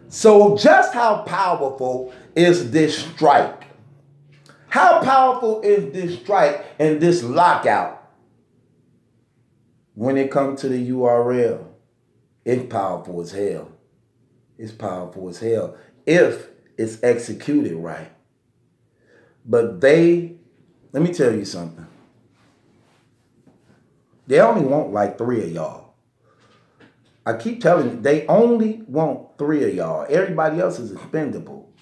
So just how powerful is this strike? How powerful is this strike and this lockout? When it comes to the URL, it's powerful as hell. It's powerful as hell if it's executed right. But let me tell you something. They only want like 3 of y'all. I keep telling you, they only want 3 of y'all. Everybody else is expendable.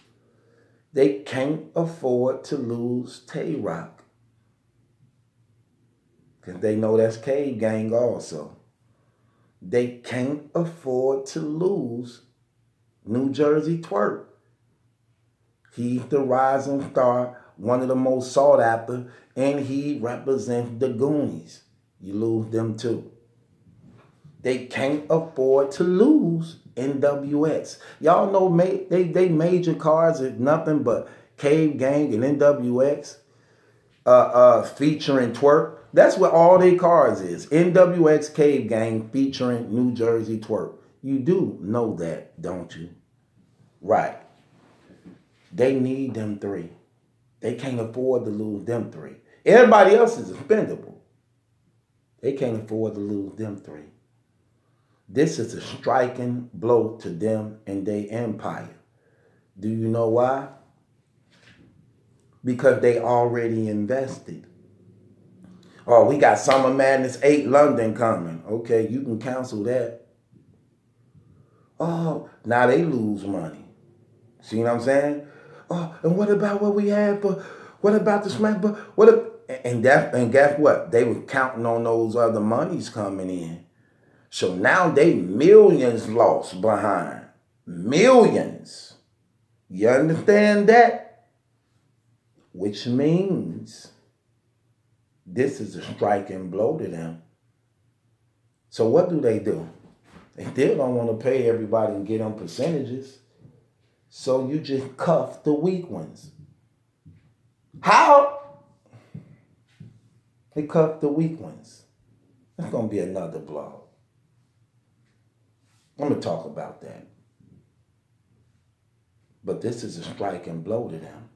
They can't afford to lose Tay-Rock. Because they know that's Cave Gang also. They can't afford to lose New Jersey Twork. He's the rising star, one of the most sought after, and he represents the Goonies. You lose them too. They can't afford to lose NWX. Y'all know they major cards are nothing but Cave Gang and NWX featuring Twork. That's what all their cards is. NWX Cave Gang featuring New Jersey Twork. You do know that, don't you? Right. They need them 3. They can't afford to lose them 3. Everybody else is expendable. They can't afford to lose them 3. This is a striking blow to them and their empire. Do you know why? Because they already invested. Oh, we got Summer Madness 8 London coming. Okay, you can cancel that. Oh, now they lose money. See what I'm saying? Oh, and what about what we had for, what about the smack? And guess what? They were counting on those other monies coming in. So now they millions lost behind. Millions. You understand that? Which means this is a striking blow to them. So what do? They still don't want to pay everybody and get them percentages. So you just cuff the weak ones. How? They cuff the weak ones. That's going to be another blog. I'm going to talk about that. But this is a striking blow to them.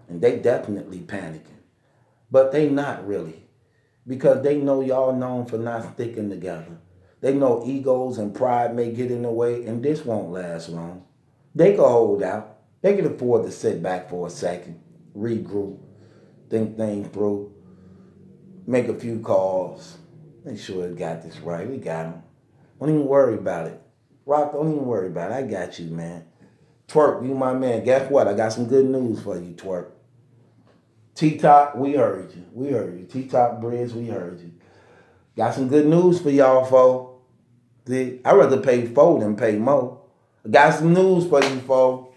And they definitely panicking. But they not really. Because they know y'all known for not sticking together. They know egos and pride may get in the way, and this won't last long. They can hold out. They can afford to sit back for a second, regroup, think things through, make a few calls. Make sure we got this right. We got them. Don't even worry about it. Rock, don't even worry about it. I got you, man. Twork, you my man. Guess what? I got some good news for you, Twork. T-Top, we heard you. We heard you. T-Top Bridge, we heard you. Got some good news for y'all, folks. I'd rather pay 4 than pay more. Got some news for you, folks.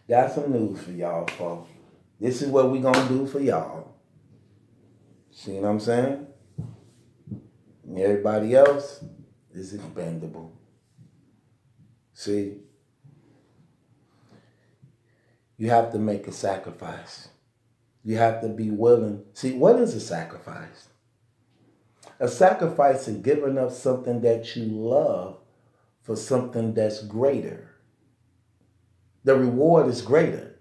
Got some news for y'all, folks. This is what we gonna do for y'all. See what I'm saying? And everybody else is expendable. See? You have to make a sacrifice. You have to be willing. See, what is a sacrifice? A sacrifice is giving up something that you love for something that's greater. The reward is greater.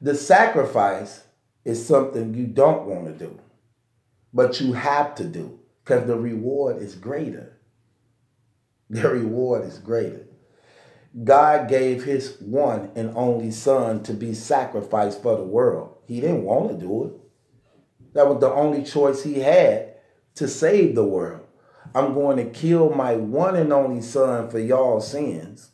The sacrifice is something you don't want to do, but you have to do because the reward is greater. The reward is greater. God gave his one and only son to be sacrificed for the world. He didn't want to do it. That was the only choice he had to save the world. I'm going to kill my one and only son for y'all's sins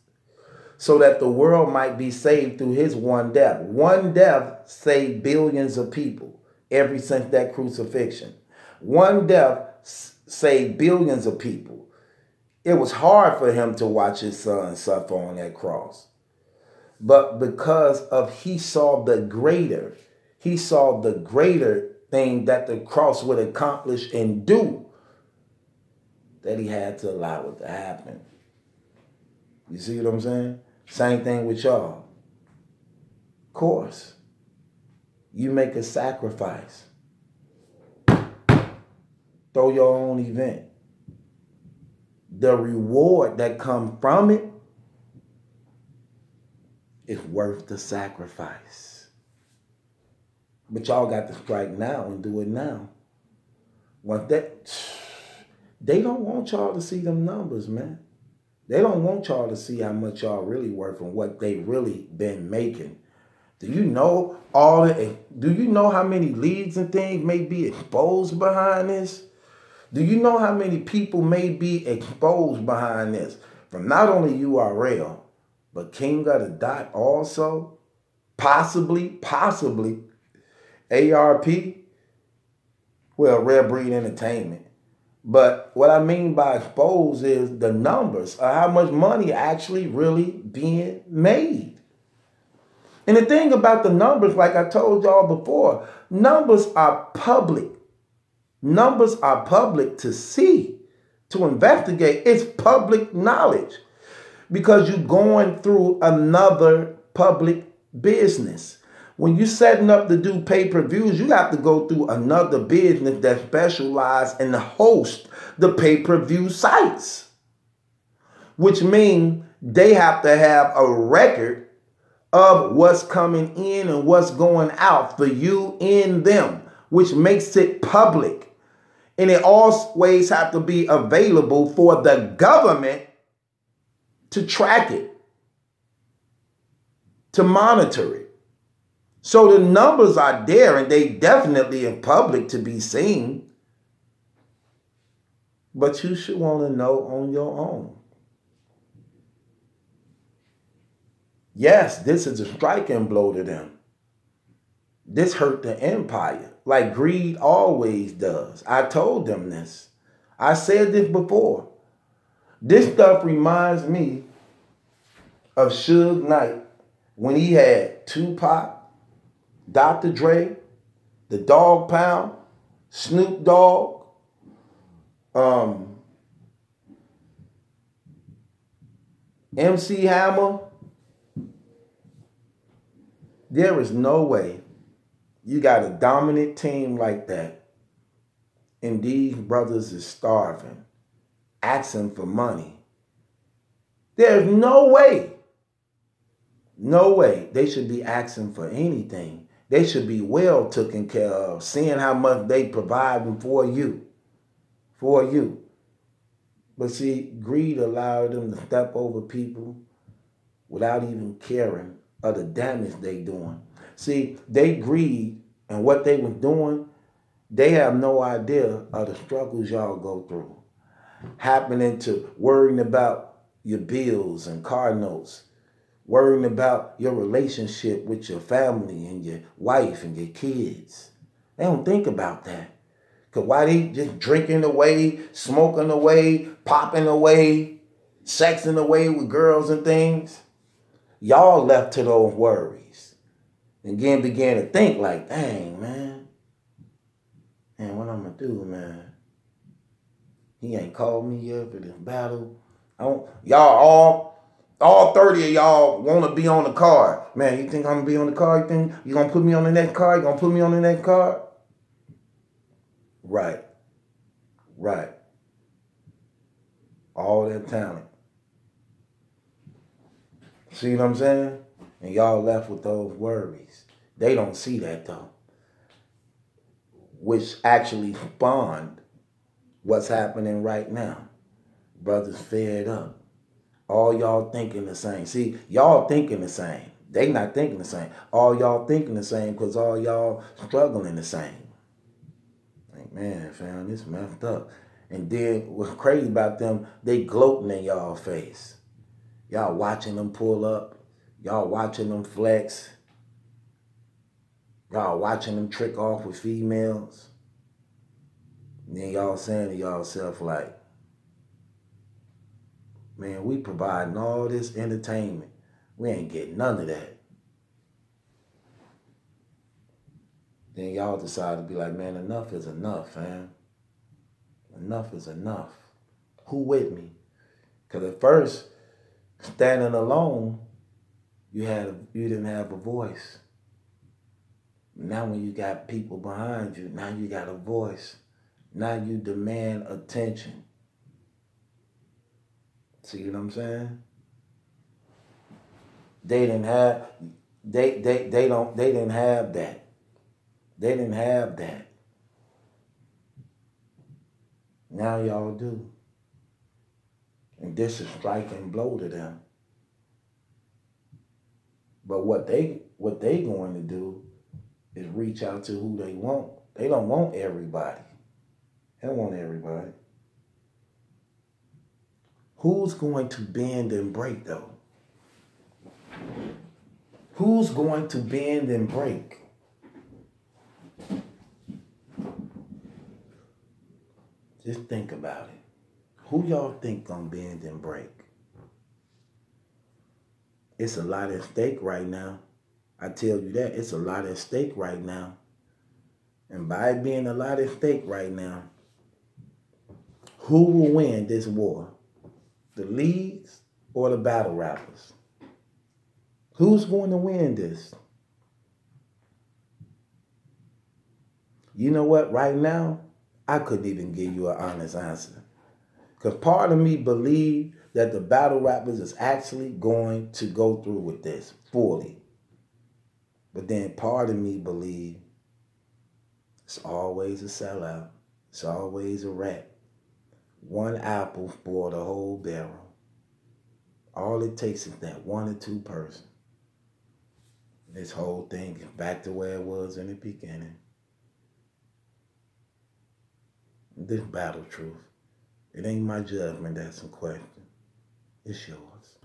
so that the world might be saved through his one death. One death saved billions of people ever since that crucifixion. One death saved billions of people. It was hard for him to watch his son suffer on that cross. But because of he saw the greater thing that the cross would accomplish and do, that he had to allow it to happen. You see what I'm saying? Same thing with y'all. Of course, you make a sacrifice. Throw your own event. The reward that comes from it is worth the sacrifice. But y'all got to strike now and do it now. They don't want y'all to see them numbers, man. They don't want y'all to see how much y'all really worth and what they really been making. Do you know do you know how many leads and things may be exposed behind this? Do you know how many people may be exposed behind this? From not only URL, but King of the Dot also, possibly, ARP, well, Rare Breed Entertainment. But what I mean by exposed is the numbers of how much money actually really being made. And the thing about the numbers, like I told y'all before, numbers are public. Numbers are public to see, to investigate. It's public knowledge because you're going through another public business. When you're setting up to do pay-per-views, you have to go through another business that specializes in the host the pay-per-view sites, which means they have to have a record of what's coming in and what's going out for you and them, which makes it public. And it always have to be available for the government to track it, to monitor it. So the numbers are there and they definitely in public to be seen. But you should want to know on your own. Yes, this is a striking blow to them. This hurt the empire like greed always does. I told them this. I said this before. This stuff reminds me of Suge Knight when he had Tupac, Dr. Dre, the Dog Pound, Snoop Dogg, MC Hammer. There is no way you got a dominant team like that and these brothers is starving, asking for money. There's no way they should be asking for anything. They should be well taken care of, seeing how much they provide for you. But see, greed allowed them to step over people without even caring of the damage they doing. See, they greed and what they was doing, they have no idea of the struggles y'all go through. Happening to worrying about your bills and car notes, worrying about your relationship with your family and your wife and your kids. They don't think about that. Because why they just drinking away, smoking away, popping away, sexing away with girls and things, y'all left to those worries. And again began to think like, dang, man, what I'm going to do, man? He ain't called me yet for this battle. Y'all, all 30 of y'all want to be on the card. Man, you think I'm going to be on the card? You think you're going to put me on the next card? You going to put me on the next card? Right. All that talent. See what I'm saying? And y'all left with those worries. They don't see that though. Which actually spawned what's happening right now. Brothers fed up. All y'all thinking the same. See, y'all thinking the same. They not thinking the same. All y'all thinking the same because all y'all struggling the same. Like, man, fam, this messed up. And then what's crazy about them, they gloating in y'all face. Y'all watching them pull up. Y'all watching them flex. Y'all watching them trick off with females. And then y'all saying to y'allself like, man, we providing all this entertainment. We ain't getting none of that. Then y'all decide to be like, man, enough is enough, fam. Enough is enough. Who with me? Because at first, standing alone, you didn't have a voice. Now when you got people behind you, now you got a voice. Now you demand attention. See what I'm saying? They didn't have they didn't have that. They didn't have that. Now y'all do. And this is striking blow to them. But what they going to do is reach out to who they want. They don't want everybody. They don't want everybody. Who's going to bend and break though? Who's going to bend and break? Just think about it. Who y'all think gonna bend and break? It's a lot at stake right now. I tell you that. It's a lot at stake right now. And by it being a lot at stake right now, who will win this war? The leagues or the battle rappers? Who's going to win this? You know what? Right now, I couldn't even give you an honest answer. Because part of me believe that the battle rappers is actually going to go through with this fully. But then part of me believe it's always a sellout. It's always a rat. One apple spoiled a whole barrel. All it takes is that one or two person. This whole thing is back to where it was in the beginning. This battle truth. It ain't my judgment that's in question. It's yours.